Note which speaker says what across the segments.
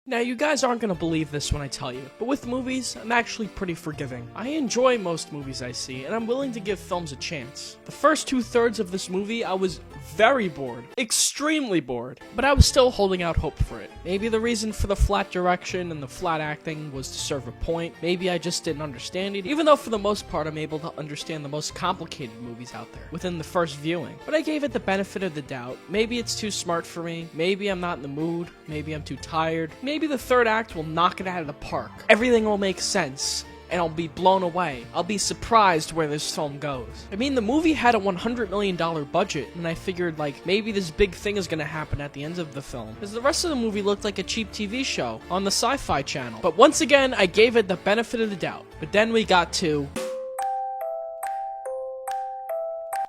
Speaker 1: Now, you guys aren't gonna believe this when I tell you, but with movies, I'm actually pretty forgiving. I enjoy most movies I see, and I'm willing to give films a chance. The first 2/3 of this movie, I was very bored. Extremely bored. But I was still holding out hope for it. Maybe the reason for the flat direction and the flat acting was to serve a point. Maybe I just didn't understand it, even though for the most part I'm able to understand the most complicated movies out there within the first viewing. But I gave it the benefit of the doubt. Maybe it's too smart for me. Maybe I'm not in the mood. Maybe I'm too tired. Maybe the third act will knock it out of the park. Everything will make sense, and I'll be blown away. I'll be surprised where this film goes. I mean, the movie had a $100 million budget, and I figured, like, maybe this big thing is gonna happen at the end of the film, because the rest of the movie looked like a cheap TV show on the Sci-Fi Channel. But once again, I gave it the benefit of the doubt. But then we got to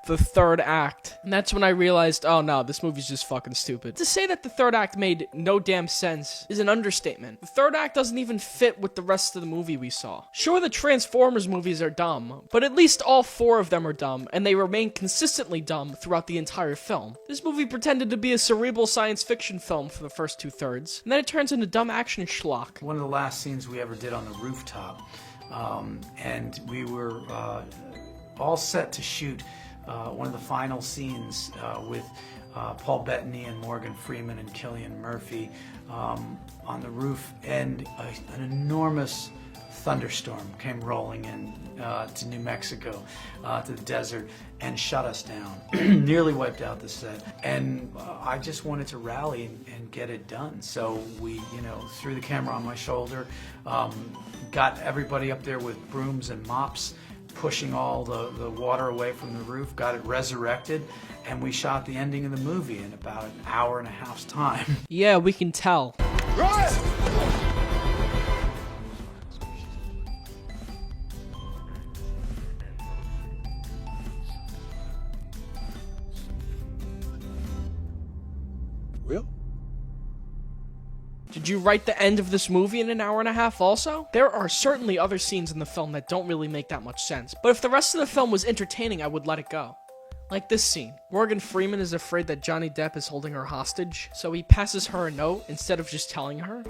Speaker 1: the third act. And that's when I realized, oh no, this movie's just fucking stupid. To say that the third act made no damn sense is an understatement. The third act doesn't even fit with the rest of the movie we saw. Sure, the Transformers movies are dumb, but at least all 4 of them are dumb, and they remain consistently dumb throughout the entire film. This movie pretended to be a cerebral science fiction film for the first 2/3, and then it turns into dumb action schlock.
Speaker 2: One of the last scenes we ever did on the rooftop, and we were all set to shoot one of the final scenes with Paul Bettany and Morgan Freeman and Cillian Murphy on the roof, and an enormous thunderstorm came rolling in to New Mexico, to the desert, and shut us down. Nearly wiped out the set. And I just wanted to rally and get it done. So we, threw the camera on my shoulder, got everybody up there with brooms and mops, pushing all the water away from the roof, got it resurrected, and we shot the ending of the movie in about an hour and a half's time.
Speaker 1: Yeah, we can tell.
Speaker 3: Right! Will?
Speaker 1: Did you write the end of this movie in an hour and a half also? There are certainly other scenes in the film that don't really make that much sense, but if the rest of the film was entertaining, I would let it go. Like this scene. Morgan Freeman is afraid that Johnny Depp is holding her hostage, so he passes her a note instead of just telling her.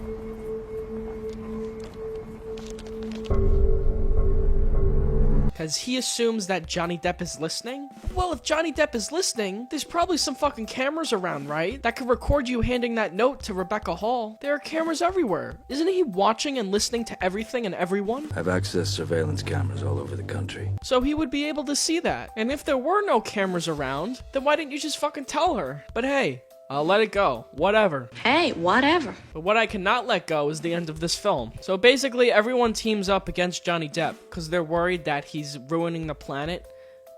Speaker 1: Because he assumes that Johnny Depp is listening? Well, if Johnny Depp is listening, there's probably some fucking cameras around, right? That could record you handing that note to Rebecca Hall. There are cameras everywhere. Isn't he watching and listening to everything and everyone?
Speaker 4: I've accessed surveillance cameras all over the country.
Speaker 1: So he would be able to see that. And if there were no cameras around, then why didn't you just fucking tell her? But hey, I'll let it go. Whatever.
Speaker 5: Hey, whatever.
Speaker 1: But what I cannot let go is the end of this film. So basically, everyone teams up against Johnny Depp because they're worried that he's ruining the planet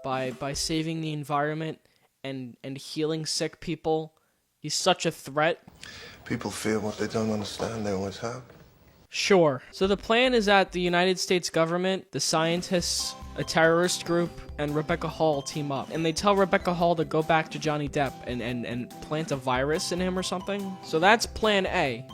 Speaker 1: by saving the environment and healing sick people. He's such a threat.
Speaker 3: People feel what they don't understand, they always have.
Speaker 1: Sure. So the plan is that the United States government, the scientists, a terrorist group, and Rebecca Hall team up. And they tell Rebecca Hall to go back to Johnny Depp and plant a virus in him or something. So that's plan A.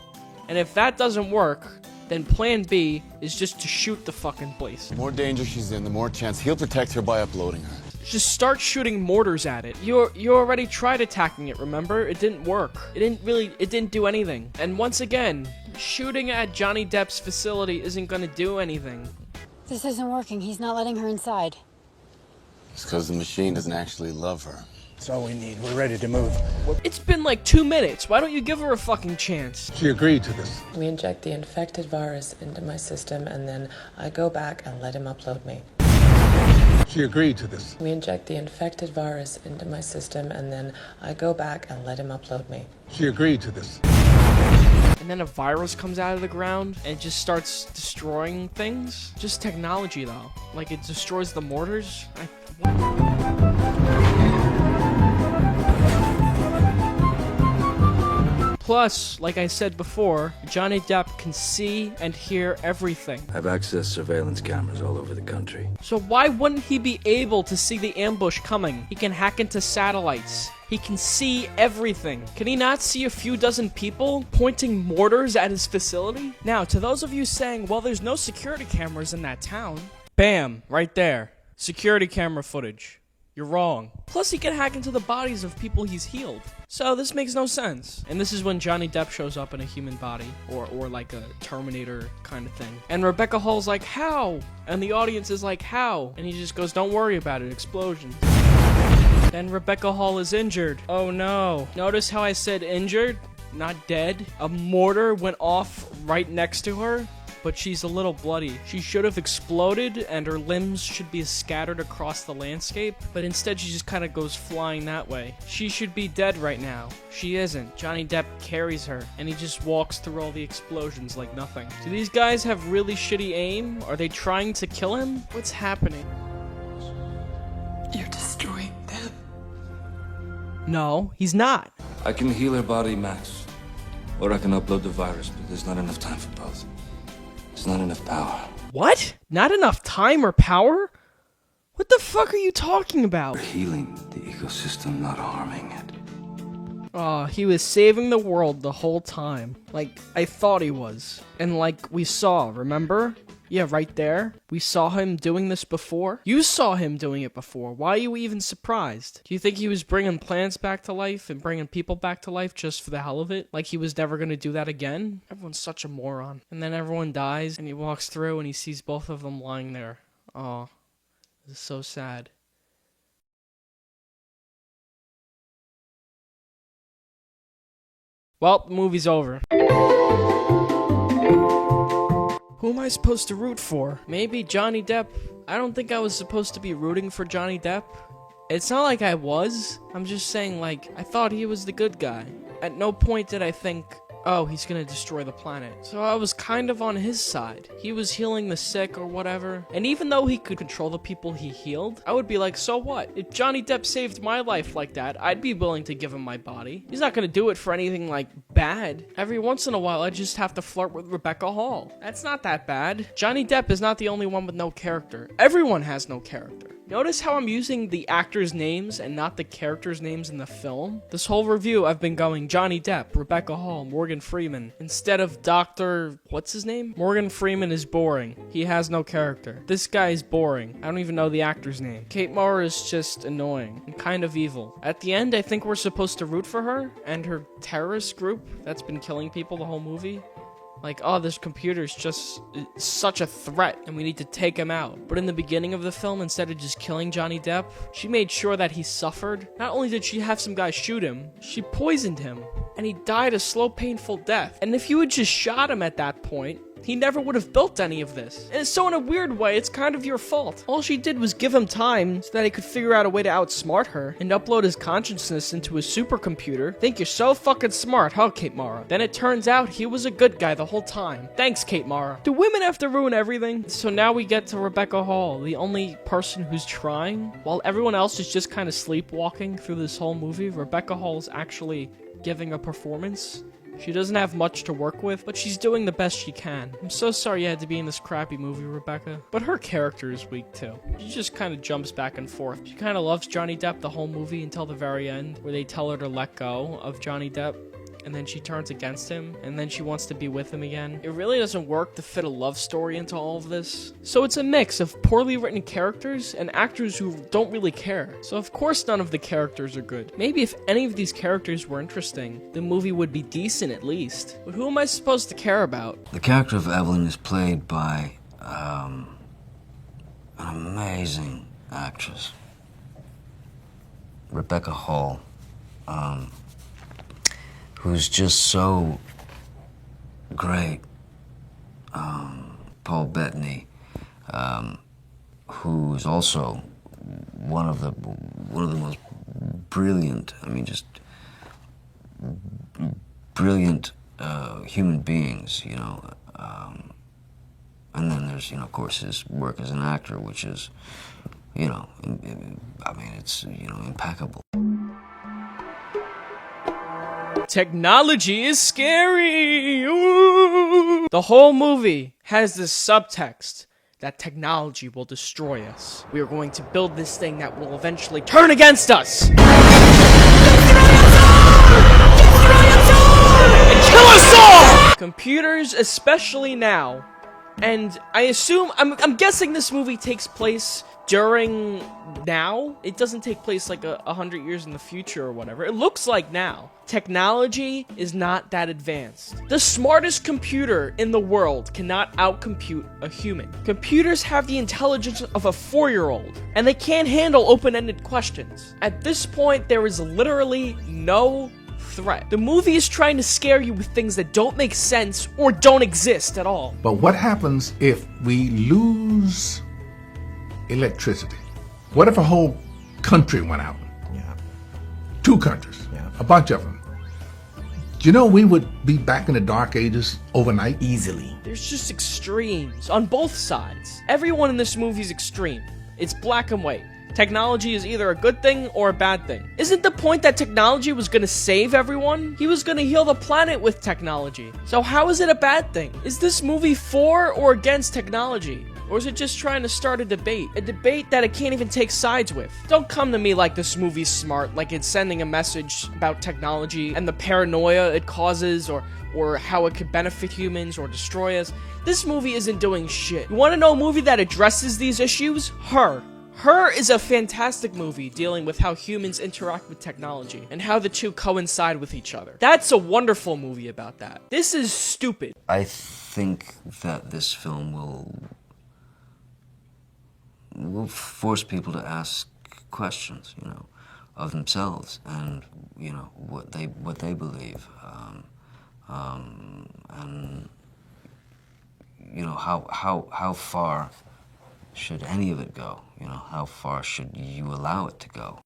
Speaker 1: And if that doesn't work, then plan B is just to shoot the fucking place.
Speaker 6: The more danger she's in, the more chance he'll protect her by uploading her.
Speaker 1: Just start shooting mortars at it. You already tried attacking it, remember? It didn't work. It didn't do anything. And once again, shooting at Johnny Depp's facility isn't gonna do anything.
Speaker 7: This isn't working. He's not letting her inside.
Speaker 6: It's because the machine doesn't actually love her.
Speaker 8: That's all we need. We're ready to move.
Speaker 1: It's been like 2 minutes. Why don't you give her a fucking chance?
Speaker 8: She agreed to this.
Speaker 9: We inject the infected virus into my system, and then I go back and let him upload me.
Speaker 8: She agreed to this.
Speaker 9: We inject the infected virus into my system, and then I go back and let him upload me.
Speaker 8: She agreed to this.
Speaker 1: And then a virus comes out of the ground and just starts destroying things. Just technology, though. Like, it destroys the mortars. Plus, like I said before, Johnny Depp can see and hear everything.
Speaker 4: I've accessed surveillance cameras all over the country.
Speaker 1: So why wouldn't he be able to see the ambush coming? He can hack into satellites. He can see everything. Can he not see a few dozen people pointing mortars at his facility? Now, to those of you saying, well, there's no security cameras in that town. Bam, right there. Security camera footage. You're wrong. Plus, he can hack into the bodies of people he's healed. So this makes no sense. And this is when Johnny Depp shows up in a human body, or like a Terminator kind of thing. And Rebecca Hall's like, how? And the audience is like, how? And he just goes, don't worry about it, explosion. Then Rebecca Hall is injured. Oh no. Notice how I said injured, not dead? A mortar went off right next to her, but she's a little bloody. She should have exploded and her limbs should be scattered across the landscape, but instead she just kind of goes flying that way. She should be dead right now. She isn't. Johnny Depp carries her and he just walks through all the explosions like nothing. Do these guys have really shitty aim? Are they trying to kill him? What's happening?
Speaker 9: You're destroying them.
Speaker 1: No, he's not.
Speaker 4: I can heal her body, Max. Or I can upload the virus, but there's not enough time for both. There's not enough power.
Speaker 1: What? Not enough time or power? What the fuck are you talking about?
Speaker 4: We're healing the ecosystem, not harming it.
Speaker 1: Oh, he was saving the world the whole time. Like, I thought he was. And like, we saw, remember? Yeah, right there. We saw him doing this before. You saw him doing it before. Why are you even surprised? Do you think he was bringing plants back to life and bringing people back to life just for the hell of it? Like he was never going to do that again? Everyone's such a moron. And then everyone dies and he walks through and he sees both of them lying there. Oh, this is so sad. Well, the movie's over. Who am I supposed to root for? Maybe Johnny Depp? I don't think I was supposed to be rooting for Johnny Depp. It's not like I was. I'm just saying, like, I thought he was the good guy. At no point did I think, oh, he's gonna destroy the planet. So I was kind of on his side. He was healing the sick or whatever. And even though he could control the people he healed, I would be like, so what? If Johnny Depp saved my life like that, I'd be willing to give him my body. He's not gonna do it for anything, like, bad. Every once in a while, I just have to flirt with Rebecca Hall. That's not that bad. Johnny Depp is not the only one with no character. Everyone has no character. Notice how I'm using the actors' names and not the characters' names in the film? This whole review, I've been going Johnny Depp, Rebecca Hall, Morgan Freeman, instead of Dr. What's his name? Morgan Freeman is boring. He has no character. This guy is boring. I don't even know the actor's name. Kate Mara is just annoying and kind of evil. At the end, I think we're supposed to root for her and her terrorist group that's been killing people the whole movie. Like, oh, this computer's just such a threat, and we need to take him out. But in the beginning of the film, instead of just killing Johnny Depp, she made sure that he suffered. Not only did she have some guy shoot him, she poisoned him, and he died a slow, painful death. And if you had just shot him at that point, he never would have built any of this. And so in a weird way, it's kind of your fault. All she did was give him time so that he could figure out a way to outsmart her and upload his consciousness into his supercomputer. Think you're so fucking smart, huh, Kate Mara? Then it turns out he was a good guy the whole time. Thanks, Kate Mara. Do women have to ruin everything? So now we get to Rebecca Hall, the only person who's trying. While everyone else is just kind of sleepwalking through this whole movie, Rebecca Hall's actually giving a performance. She doesn't have much to work with, but she's doing the best she can. I'm so sorry you had to be in this crappy movie, Rebecca. But her character is weak, too. She just kind of jumps back and forth. She kind of loves Johnny Depp the whole movie until the very end, where they tell her to let go of Johnny Depp. And then she turns against him, and then she wants to be with him again. It really doesn't work to fit a love story into all of this. So it's a mix of poorly written characters and actors who don't really care. So of course none of the characters are good. Maybe if any of these characters were interesting, the movie would be decent at least. But who am I supposed to care about?
Speaker 4: The character of Evelyn is played by an amazing actress, Rebecca Hall, who's just so great. Paul Bettany, who's also one of the most brilliant, I mean, just brilliant human beings, you know. And then there's, you know, of course, his work as an actor, which is, you know, I mean, it's, you know, impeccable.
Speaker 1: Technology is scary! Ooh. The whole movie has this subtext that technology will destroy us. We are going to build this thing that will eventually turn against us! And kill us all! Computers, especially now. And I assume, I'm guessing this movie takes place during now. It doesn't take place like 100 years in the future or whatever. It looks like now. Technology is not that advanced. The smartest computer in the world cannot outcompute a human. Computers have the intelligence of a 4-year-old, and they can't handle open-ended questions. At this point, there is literally no threat. The movie is trying to scare you with things that don't make sense or don't exist at all.
Speaker 5: But what happens if we lose electricity? What if a whole country went out?
Speaker 10: Yeah.
Speaker 5: 2 countries.
Speaker 10: Yeah.
Speaker 5: A bunch of them. Do you know we would be back in the dark ages overnight?
Speaker 10: Easily.
Speaker 1: There's just extremes on both sides. Everyone in this movie is extreme. It's black and white. Technology is either a good thing or a bad thing. Isn't the point that technology was gonna save everyone? He was gonna heal the planet with technology. So how is it a bad thing? Is this movie for or against technology? Or is it just trying to start a debate? A debate that it can't even take sides with. Don't come to me like this movie's smart, like it's sending a message about technology and the paranoia it causes, or how it could benefit humans or destroy us. This movie isn't doing shit. You wanna know a movie that addresses these issues? Her. Her is a fantastic movie dealing with how humans interact with technology and how the two coincide with each other. That's a wonderful movie about that. This is stupid.
Speaker 4: I think that this film will force people to ask questions, you know, of themselves and, you know, what they believe, and you know, how far should any of it go? You know, how far should you allow it to go?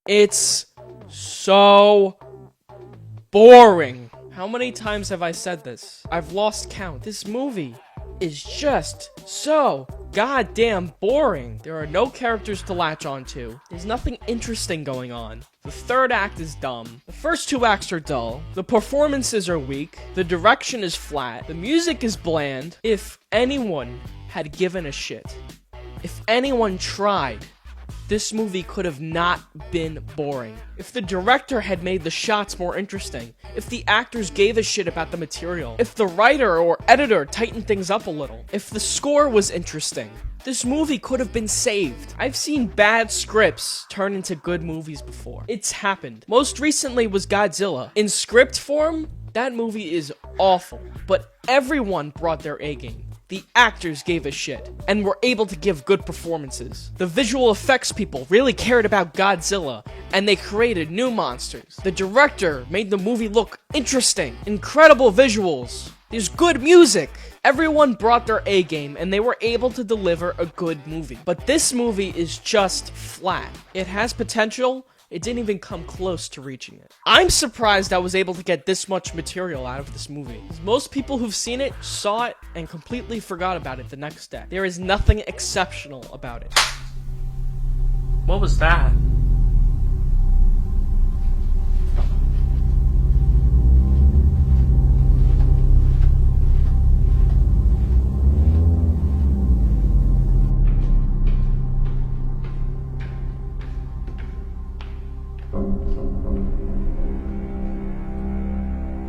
Speaker 1: It's so boring. How many times have I said this? I've lost count. This movie is just so goddamn boring. There are no characters to latch onto. There's nothing interesting going on. The third act is dumb. The first 2 acts are dull. The performances are weak. The direction is flat. The music is bland. If anyone had given a shit, if anyone tried, this movie could have not been boring. If the director had made the shots more interesting, if the actors gave a shit about the material, if the writer or editor tightened things up a little, if the score was interesting, this movie could have been saved. I've seen bad scripts turn into good movies before. It's happened. Most recently was Godzilla. In script form, that movie is awful, but everyone brought their A game. The actors gave a shit, and were able to give good performances. The visual effects people really cared about Godzilla, and they created new monsters. The director made the movie look interesting. Incredible visuals. There's good music. Everyone brought their A game, and they were able to deliver a good movie. But this movie is just flat. It has potential. It didn't even come close to reaching it. I'm surprised I was able to get this much material out of this movie. Most people who've seen it saw it and completely forgot about it the next day. There is nothing exceptional about it. What was that?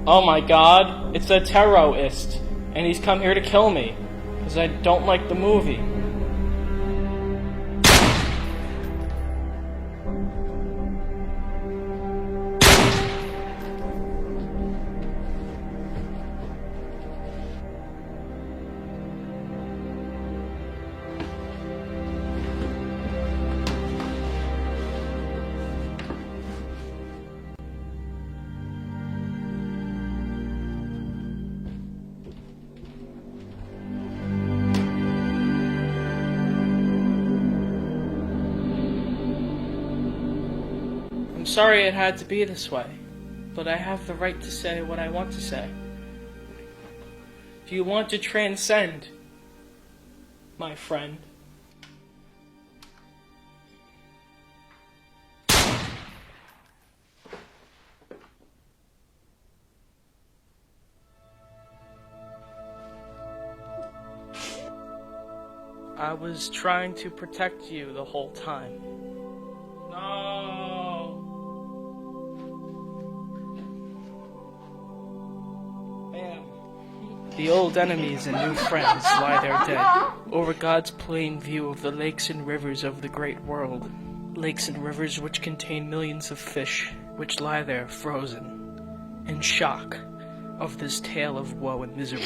Speaker 1: Oh my god, it's a terrorist, and he's come here to kill me, because I don't like the movie. I'm sorry it had to be this way, but I have the right to say what I want to say. Do you want to transcend, my friend? I was trying to protect you the whole time. No. The old enemies and new friends lie there dead, over God's plain view of the lakes and rivers of the great world. Lakes and rivers which contain millions of fish, which lie there frozen, in shock of this tale of woe and misery.